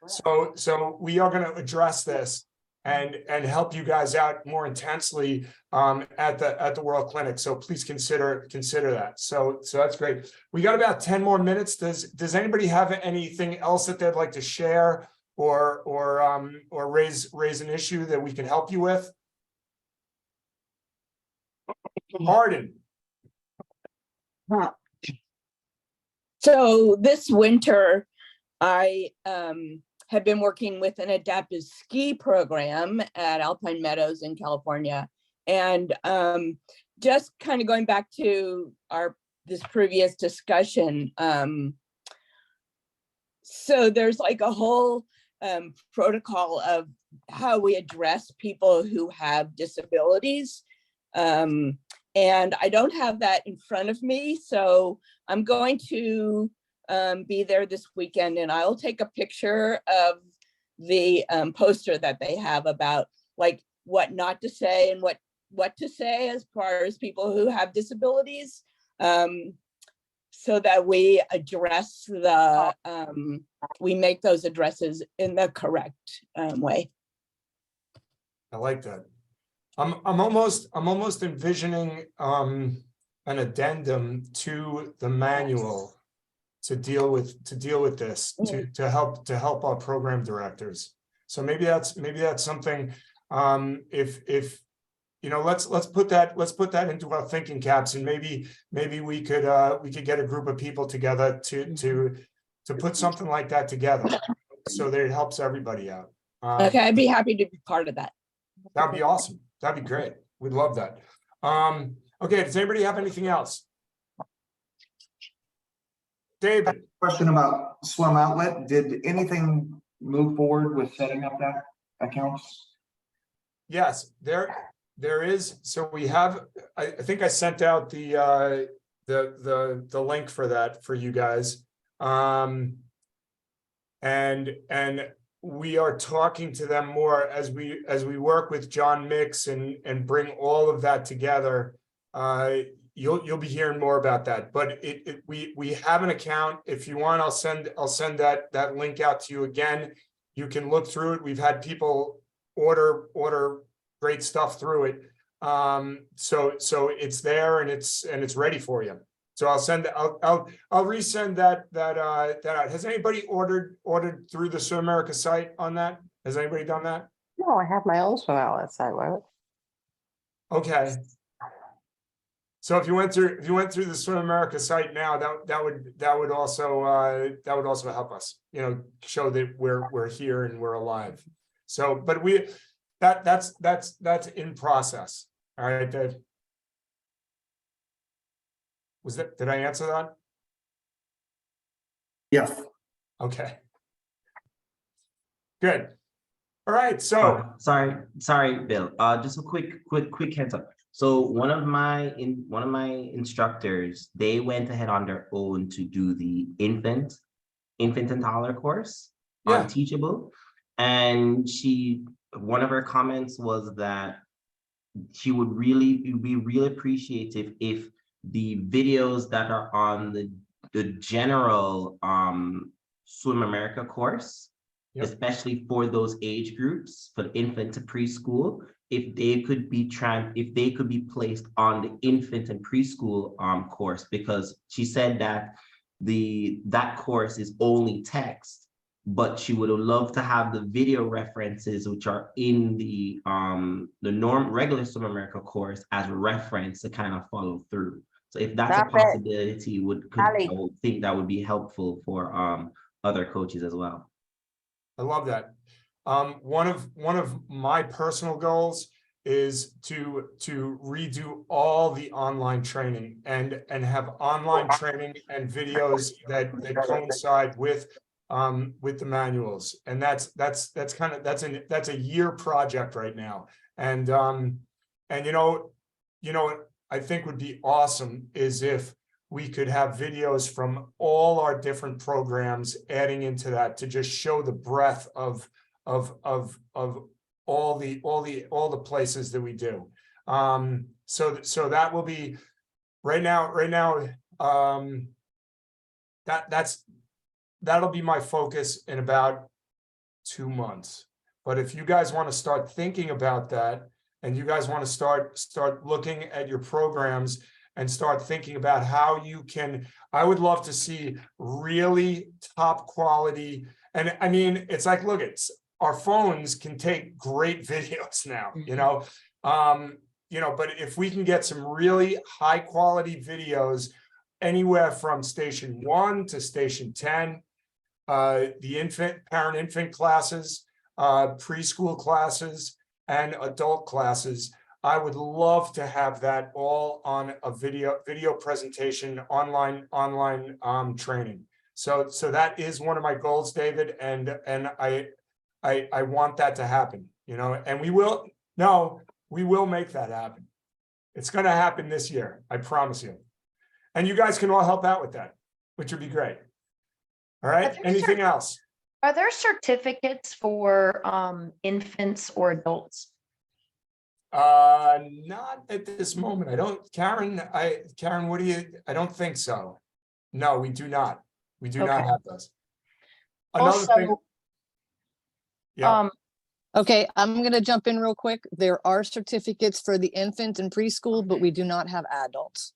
So we are going to address this and help you guys out more intensely at the World Clinic. So please consider that. So that's great. We got about 10 more minutes. Does anybody have anything else that they'd like to share or raise an issue that we can help you with? Martin. So this winter, I have been working with an adaptive ski program at Alpine Meadows in California. And just kind of going back to this previous discussion. So there's like a whole protocol of how we address people who have disabilities. And I don't have that in front of me, so I'm going to be there this weekend, and I'll take a picture of the poster that they have about like what not to say and what to say as far as people who have disabilities, so that we address we make those addresses in the correct way. I like that. I'm almost envisioning an addendum to the manual to deal with this, to help our program directors. So maybe that's something, if, you know, let's put that into our thinking caps, and maybe we could get a group of people together to put something like that together, so that it helps everybody out. Okay, I'd be happy to be part of that. That'd be awesome. That'd be great. We'd love that. Okay, does anybody have anything else? David? Question about Swim Outlet. Did anything move forward with setting up that accounts? Yes, there is. So we have, I think I sent out the link for that for you guys. And we are talking to them more as we work with John Mix and bring all of that together. You'll be hearing more about that, but we have an account. If you want, I'll send that link out to you again. You can look through it. We've had people order great stuff through it. So it's there and it's ready for you. So I'll resend that out. Has anybody ordered through the Swim America site on that? Has anybody done that? No, I have my own Swim Outlet site. Okay. So if you went through the Swim America site now, that would also help us, you know, show that we're here and we're alive. So, but that's in process. All right, Dave. Did I answer that? Yes. Okay. Good. All right, so Sorry, Bill. Just a quick heads up. So one of my instructors, they went ahead on their own to do the infant and toddler course on Teachable, and one of her comments was that she would be really appreciative if the videos that are on the general Swim America course, especially for those age groups, for the infant to preschool, if they could be placed on the infant and preschool course, because she said that that course is only text, but she would have loved to have the video references which are in the regular Swim America course as a reference to kind of follow through. So if that's a possibility, I would think that would be helpful for other coaches as well. I love that. One of my personal goals is to redo all the online training and have online training and videos that coincide with the manuals. And that's a year project right now. And you know I think would be awesome is if we could have videos from all our different programs adding into that to just show the breadth of all the places that we do. So that will be right now. That'll be my focus in about 2 months. But if you guys want to start thinking about that, and you guys want to start looking at your programs and start thinking about how you can, I would love to see really top quality. And I mean, it's like, look, our phones can take great videos now, you know, but if we can get some really high quality videos anywhere from station 1 to station 10, the parent-infant classes, preschool classes, and adult classes, I would love to have that all on a video presentation, online training. So that is one of my goals, David, and I want that to happen, you know, and we will make that happen. It's going to happen this year, I promise you. And you guys can all help out with that, which would be great. All right, anything else? Are there certificates for infants or adults? Not at this moment. I don't, Karen, what do you, I don't think so. No, we do not. We do not have those. Another thing. Yeah. Okay, I'm gonna jump in real quick. There are certificates for the infant and preschool, but we do not have adults.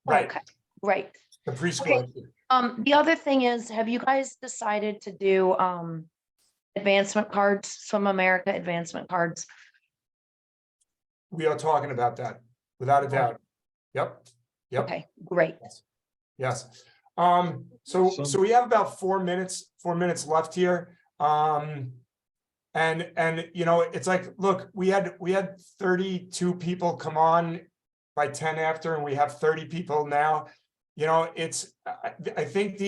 Right. Okay, right. The preschool. The other thing is, have you guys decided to do Advancement cards, Swim America advancement cards. We are talking about that, without a doubt. Yep, yep. Okay, great. Yes. So we have about 4 minutes left here. And you know, it's like, look, we had 32 people come on by 10 after, and we have 30 people now. You know, it's, I think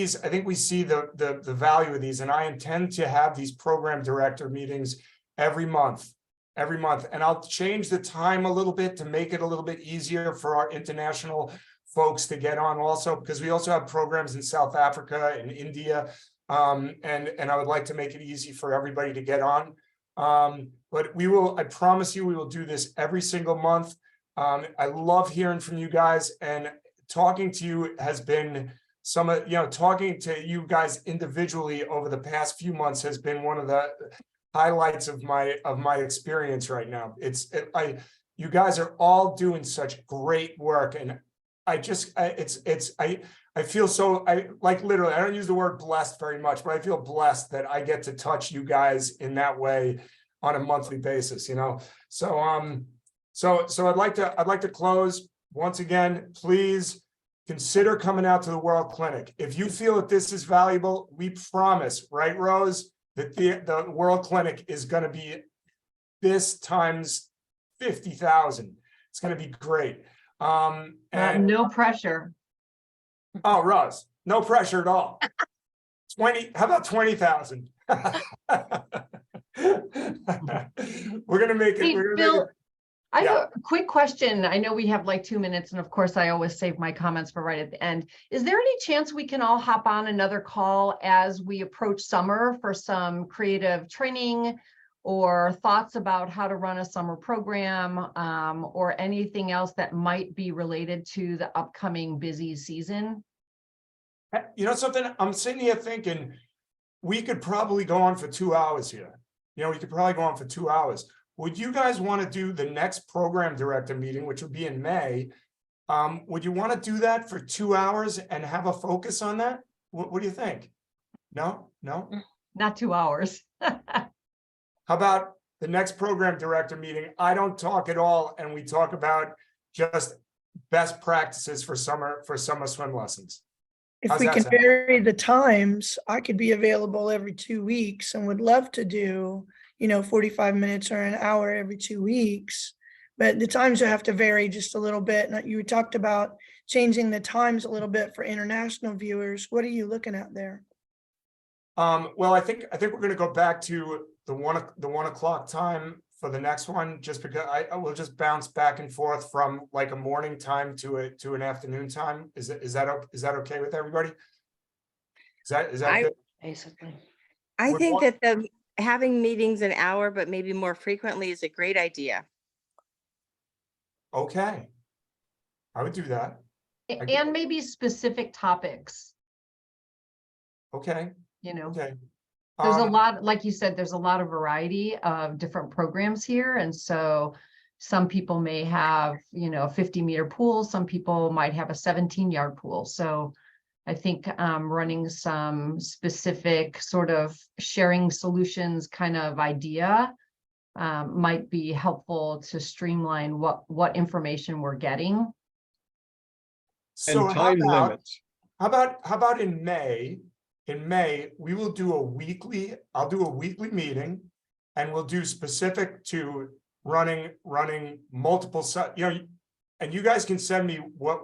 we see the value of these, and I intend to have these program director meetings every month. And I'll change the time a little bit to make it a little bit easier for our international folks to get on also, because we also have programs in South Africa and India. And I would like to make it easy for everybody to get on. But I promise you, we will do this every single month. I love hearing from you guys, and talking to you has been talking to you guys individually over the past few months has been one of the highlights of my experience right now. You guys are all doing such great work, and I feel so, literally, I don't use the word blessed very much, but I feel blessed that I get to touch you guys in that way on a monthly basis, you know? So I'd like to close. Once again, please consider coming out to the World Clinic. If you feel that this is valuable, we promise, right, Rose, that the World Clinic is going to be this times 50,000. It's going to be great. And no pressure. oh, Rose, no pressure at all. 20, how about 20,000? We're gonna make it. Hey, We're gonna Bill, make it. I Yeah. have a quick question. I know we have like 2 minutes, and of course I always save my comments for right at the end. Is there any chance we can all hop on another call as we approach summer for some creative training or thoughts about how to run a summer program, or anything else that might be related to the upcoming busy season? You know something? I'm sitting here thinking we could probably go on for 2 hours here. You know, we could probably go on for 2 hours. Would you guys want to do the next program director meeting, which would be in May? Would you want to do that for 2 hours and have a focus on that? What do you think? No? Not 2 hours. How about the next program director meeting? I don't talk at all, and we talk about just best practices for summer swim lessons. If How's we that can sound? vary the times, I could be available every 2 weeks and would love to do, 45 minutes or an hour every 2 weeks. But the times will have to vary just a little bit. And you talked about changing the times a little bit for international viewers. What are you looking at there? Well, I think we're going to go back to the 1 o'clock time for the next one, just because I will just bounce back and forth from like a morning time to an afternoon time. Is that okay with everybody? Is that good? Basically. I Would think one- that having meetings an hour, but maybe more frequently is a great idea. Okay. I would do that. And maybe specific topics, Okay. Okay. Okay. There's a lot, like you said, there's a lot of variety of different programs here. And so some people may have, a 50-meter pool. Some people might have a 17-yard pool. So I think running some specific sort of sharing solutions kind of idea might be helpful to streamline what information we're getting. So And time limits. how about in May? In May, we will do I'll do a weekly meeting, and we'll do specific to running multiple and you guys can send me what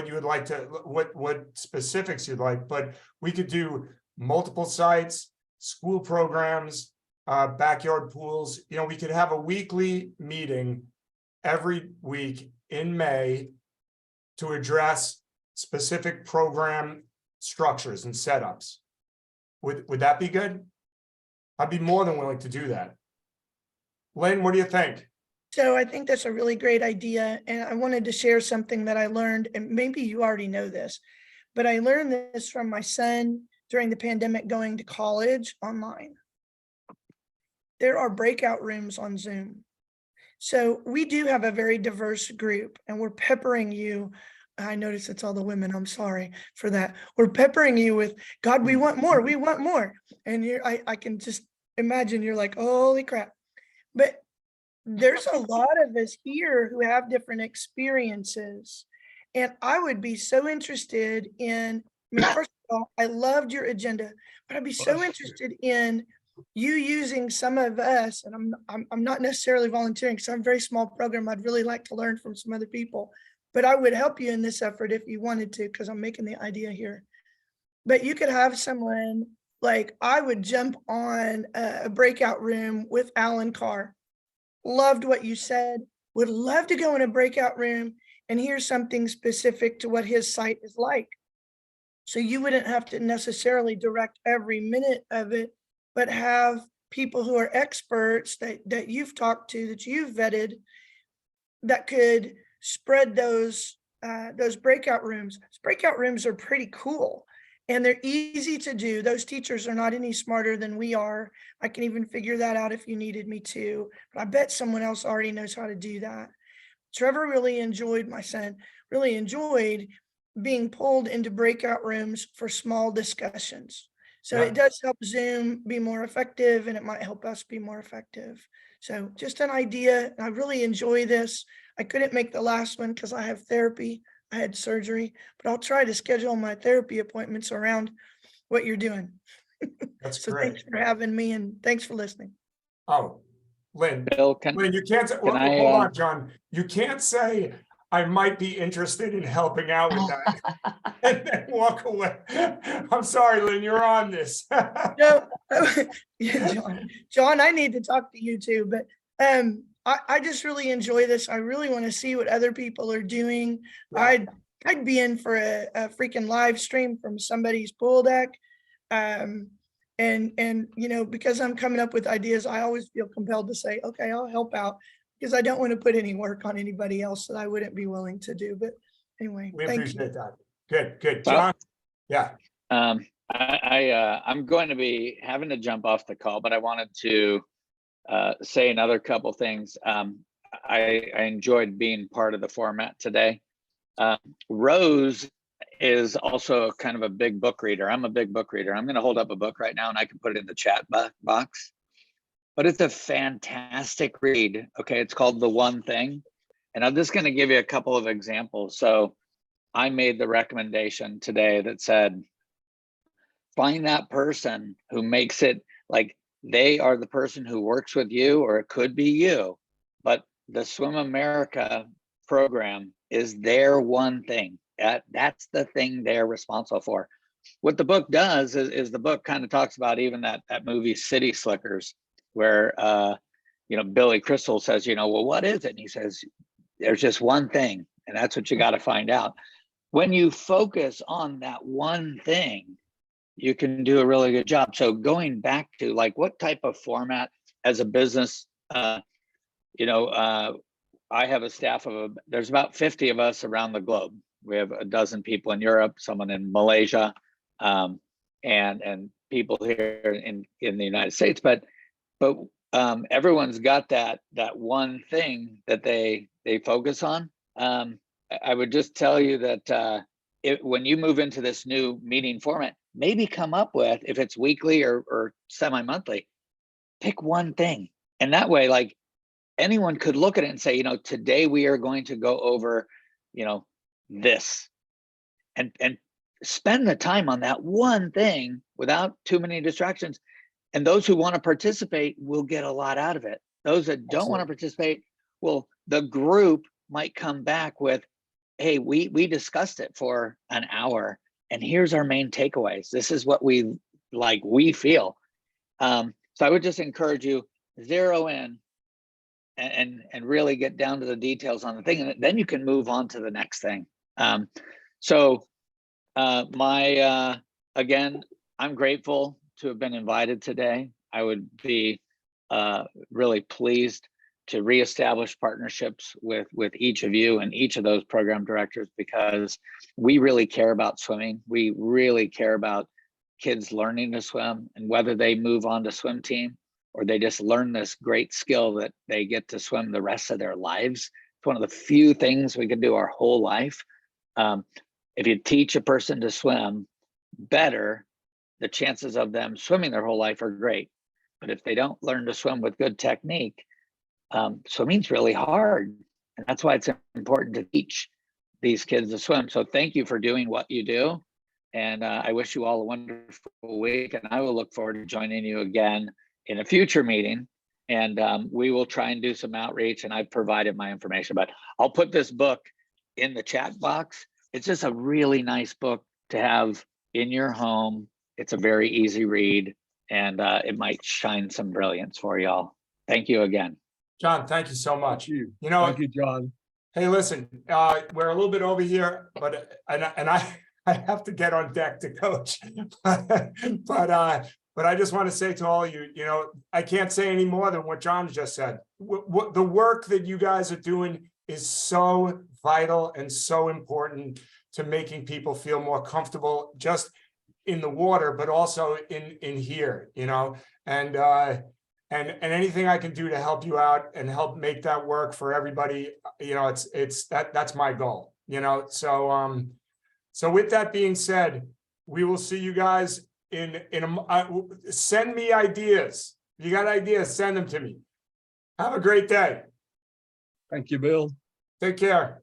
you would like to, what specifics you'd like, but we could do multiple sites, school programs, backyard pools. We could have a weekly meeting every week in May to address specific program structures and setups. Would that be good? I'd be more than willing to do that. Lynn, what do you think? So I think that's a really great idea. And I wanted to share something that I learned, and maybe you already know this, but I learned this from my son during the pandemic going to college online. There are breakout rooms on Zoom. So we do have a very diverse group, and we're peppering you I notice it's all the women. I'm sorry for that. We're peppering you with, God, we want more, we want more. And I can just imagine you're like, holy crap. But there's a lot of us here who have different experiences. And I would be so interested in, I mean, first of all, I loved your agenda, but I'd be so interested in you using some of us, and I'm not necessarily volunteering because I'm a very small program. I'd really like to learn from some other people, but I would help you in this effort if you wanted to, because I'm making the idea here. But you could have someone, like I would jump on a breakout room with Alan Carr. Loved what you said, would love to go in a breakout room and hear something specific to what his site is like. So you wouldn't have to necessarily direct every minute of it, but have people who are experts that you've talked to, that you've vetted, that could spread those breakout rooms. Breakout rooms are pretty cool and they're easy to do. Those teachers are not any smarter than we are. I can even figure that out if you needed me to, but I bet someone else already knows how to do that. Trevor really enjoyed, my son, really enjoyed being pulled into breakout rooms for small discussions. So Yeah. it does help Zoom be more effective and it might help us be more effective. So just an idea. I really enjoy this. I couldn't make the last one because I have therapy. I had surgery, but I'll try to schedule my therapy appointments around what you're doing. That's So great. thanks for having me and thanks for listening. Oh, Lynn, Bill, Lynn, you can't say, can I, hold on, John. You can't say, I might be interested in helping out with that and then walk away. I'm sorry, Lynn, you're on this. No, yeah, John, I need to talk to you too, but I just really enjoy this. I really want to see what other people are doing. Yeah. I'd be in for a freaking live stream from somebody's pool deck. And you know, because I'm coming up with ideas, I always feel compelled to say, okay, I'll help out because I don't want to put any work on anybody else that I wouldn't be willing to do. But anyway, We thank you. appreciate that. Good, good. Well- John? Yeah, I'm going to be having to jump off the call, but I wanted to say another couple things. I enjoyed being part of the format today. Rose is also kind of a big book reader. I'm a big book reader. I'm going to hold up a book right now and I can put it in the chat box. But it's a fantastic read. Okay, it's called The One Thing. And I'm just going to give you a couple of examples. So I made the recommendation today that said, find that person who makes it like they are the person who works with you, or it could be you, but the Swim America program is their one thing. That's the thing they're responsible for. What the book does is the book kind of talks about even that movie City Slickers, where you know, Billy Crystal says, you know, well, what is it? And he says, there's just one thing, and that's what you got to find out. When you focus on that one thing, you can do a really good job. So going back to like, what type of format as a business, you know, I have a staff of, there's about 50 of us around the globe. We have a dozen people in Europe, someone in Malaysia, and people here in the United States, but everyone's got that one thing that they focus on. I would just tell you that when you move into this new meeting format, maybe come up with, if it's weekly or semi-monthly, pick one thing. And that way, like, anyone could look at it and say, you know, today we are going to go over, you know, this, and spend the time on that one thing without too many distractions. And those who want to participate will get a lot out of it. Those that don't want to participate, well, the group might come back with, hey, we discussed it for an hour and here's our main takeaways. This is what we feel. So I would just encourage you, zero in and really get down to the details on the thing, and then you can move on to the next thing. Again, I'm grateful to have been invited today. I would be really pleased to reestablish partnerships with each of you and each of those program directors, because we really care about swimming. We really care about kids learning to swim, and whether they move on to swim team or they just learn this great skill that they get to swim the rest of their lives. It's one of the few things we can do our whole life. If you teach a person to swim better, the chances of them swimming their whole life are great. But if they don't learn to swim with good technique, swimming's really hard. And that's why it's important to teach these kids to swim. So thank you for doing what you do. And I wish you all a wonderful week. And I will look forward to joining you again in a future meeting. And we will try and do some outreach. And I've provided my information, but I'll put this book in the chat box. It's just a really nice book to have in your home. It's a very easy read, and it might shine some brilliance for y'all. Thank you again. John, thank you so much. Thank you. You know, Thank you, John. hey, listen, we're a little bit over here, but I have to get on deck to coach. But I just want to say to all of you, you know, I can't say any more than what John just said. What the work that you guys are doing is so vital and so important to making people feel more comfortable just in the water, but also in here, you know, and anything I can do to help you out and help make that work for everybody, you know, that's my goal, you know. So so with that being said, we will see you guys send me ideas. If you got ideas, send them to me. Have a great day. Thank you, Bill. Take care.